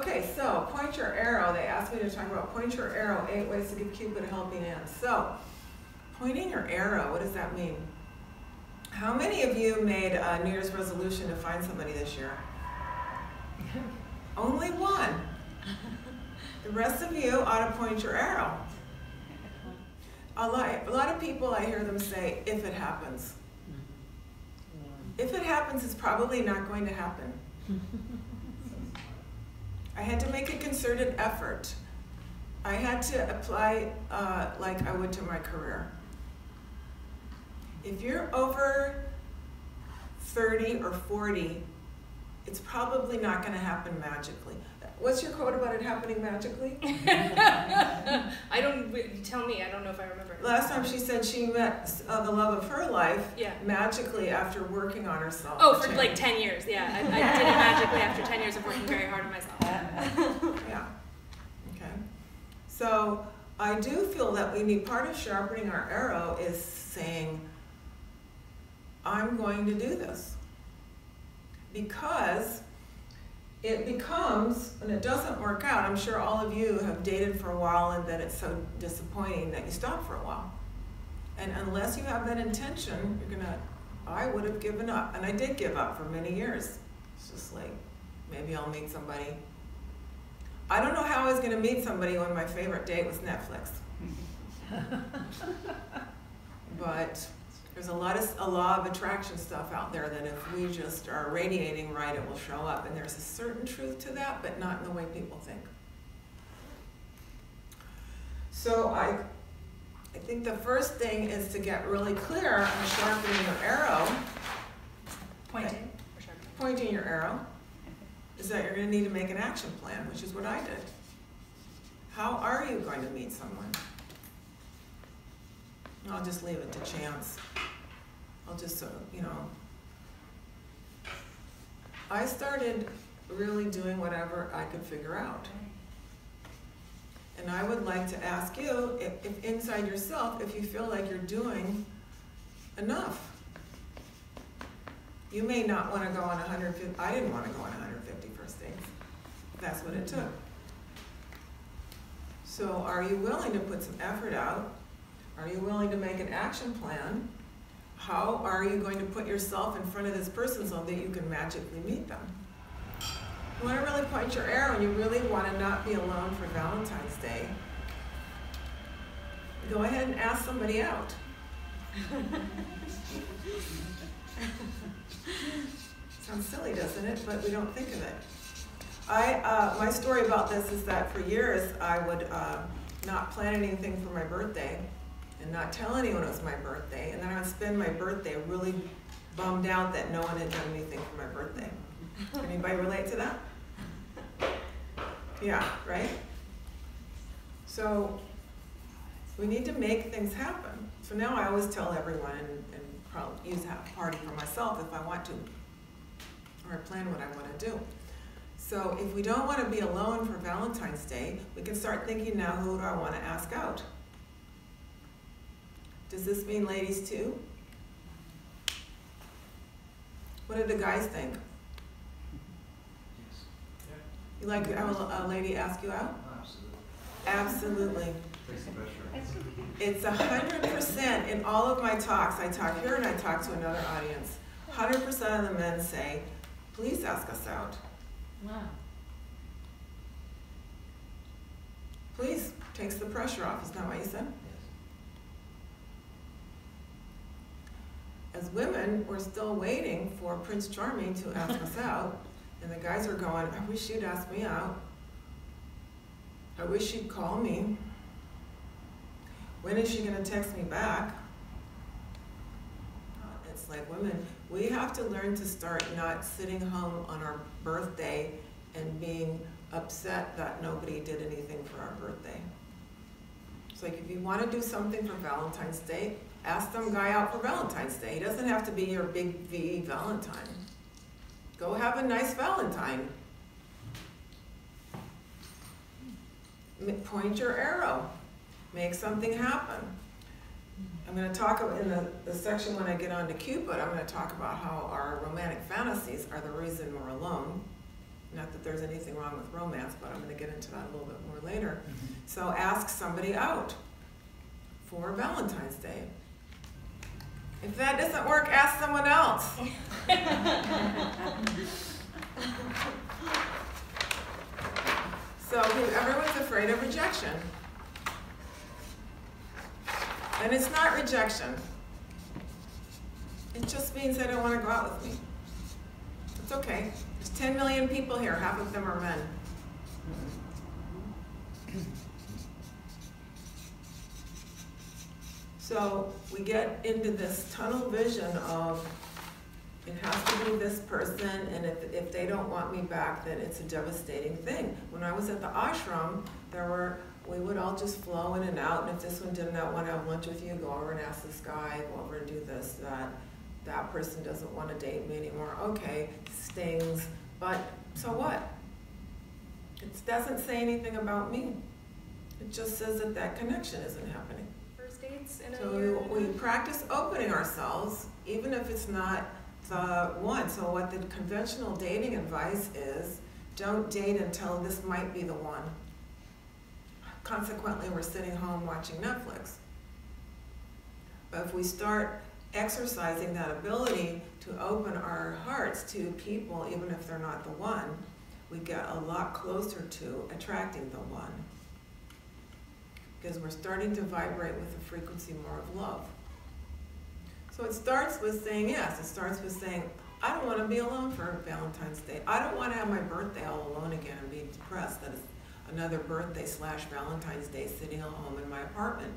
Okay, so point your arrow. They asked me to talk about point your arrow, 8 ways to give Cupid a helping hand. So, pointing your arrow, what does that mean? How many of you made a New Year's resolution to find somebody this year? Only one. The rest of you ought to point your arrow. A lot of people, I hear them say, if it happens. If it happens, it's probably not going to happen. I had to make a concerted effort. I had to apply like I would to my career. If you're over 30 or 40, it's probably not going to happen magically. What's your quote about it happening magically? I don't, tell me, I don't know if I remember. Last time she said she met the love of her life magically after working on herself. Oh, for like 10 years, yeah. I did it magically after 10 years of working very hard on myself. Yeah, okay. So I do feel that we need, part of sharpening our arrow is saying, I'm going to do this. Because it becomes, when it doesn't work out, I'm sure all of you have dated for a while and then it's so disappointing that you stop for a while. And unless you have that intention, you're gonna, I would have given up. And I did give up for many years. It's just like, maybe I'll meet somebody. I don't know how I was gonna meet somebody when my favorite date was Netflix. But there's a law of attraction stuff out there that if we just are radiating right, it will show up. And there's a certain truth to that, but not in the way people think. So I think the first thing is to get really clear on sharpening your arrow. Pointing. Okay. Pointing your arrow is that you're going to need to make an action plan, which is what I did. How are you going to meet someone? I'll just leave it to chance. I'll just, you know. I started really doing whatever I could figure out. And I would like to ask you, if inside yourself, if you feel like you're doing enough. You may not want to go on 150, I didn't want to go on 150 first dates. That's what it took. So are you willing to put some effort out? Are you willing to make an action plan? How are you going to put yourself in front of this person so that you can magically meet them? You want to really point your arrow and you really want to not be alone for Valentine's Day. Go ahead and ask somebody out. Sounds silly, doesn't it? But we don't think of it. My story about this is that for years I would not plan anything for my birthday and not tell anyone it was my birthday, and then I would spend my birthday really bummed out that no one had done anything for my birthday. Can anybody relate to that? Yeah, right? So we need to make things happen. So now I always tell everyone and probably use a party for myself if I want to, or I plan what I want to do. So if we don't want to be alone for Valentine's Day, we can start thinking now, who do I want to ask out? Does this mean ladies too? What did the guys think? Yes. You like to have a lady ask you out? Absolutely. Absolutely. Takes the pressure. It's 100% in all of my talks. I talk here and I talk to another audience. 100% of the men say, please ask us out. Wow. Please, takes the pressure off. Isn't that what you said? As women, we're still waiting for Prince Charming to ask us out, and the guys are going, I wish she'd ask me out. I wish she'd call me. When is she going to text me back? It's like women, we have to learn to start not sitting home on our birthday and being upset that nobody did anything for our birthday. It's like if you want to do something for Valentine's Day, ask some guy out for Valentine's Day. He doesn't have to be your big VE Valentine. Go have a nice Valentine. Point your arrow. Make something happen. I'm going to talk in the section when I get on to Cupid, I'm going to talk about how our romantic fantasies are the reason we're alone. Not that there's anything wrong with romance, but I'm going to get into that a little bit more later. So ask somebody out for Valentine's Day. If that doesn't work, ask someone else. So everyone's afraid of rejection. And it's not rejection. It just means they don't want to go out with me. It's okay. There's 10 million people here. Half of them are men. So we get into this tunnel vision of it has to be this person, and if they don't want me back, then it's a devastating thing. When I was at the ashram, we would all just flow in and out, and if this one did not want to have lunch with you, go over and ask this guy, go over and do this, that person doesn't want to date me anymore. Okay, stings, but so what? It doesn't say anything about me. It just says that that connection isn't happening. First dates in a So year. we practice opening ourselves, even if it's not the one. So what the conventional dating advice is, don't date until this might be the one. Consequently, we're sitting home watching Netflix. But if we start exercising that ability to open our hearts to people, even if they're not the one, we get a lot closer to attracting the one. Because we're starting to vibrate with a frequency more of love. So it starts with saying yes. It starts with saying, I don't want to be alone for Valentine's Day. I don't want to have my birthday all alone again and be depressed that it's another birthday / Valentine's Day sitting at home in my apartment.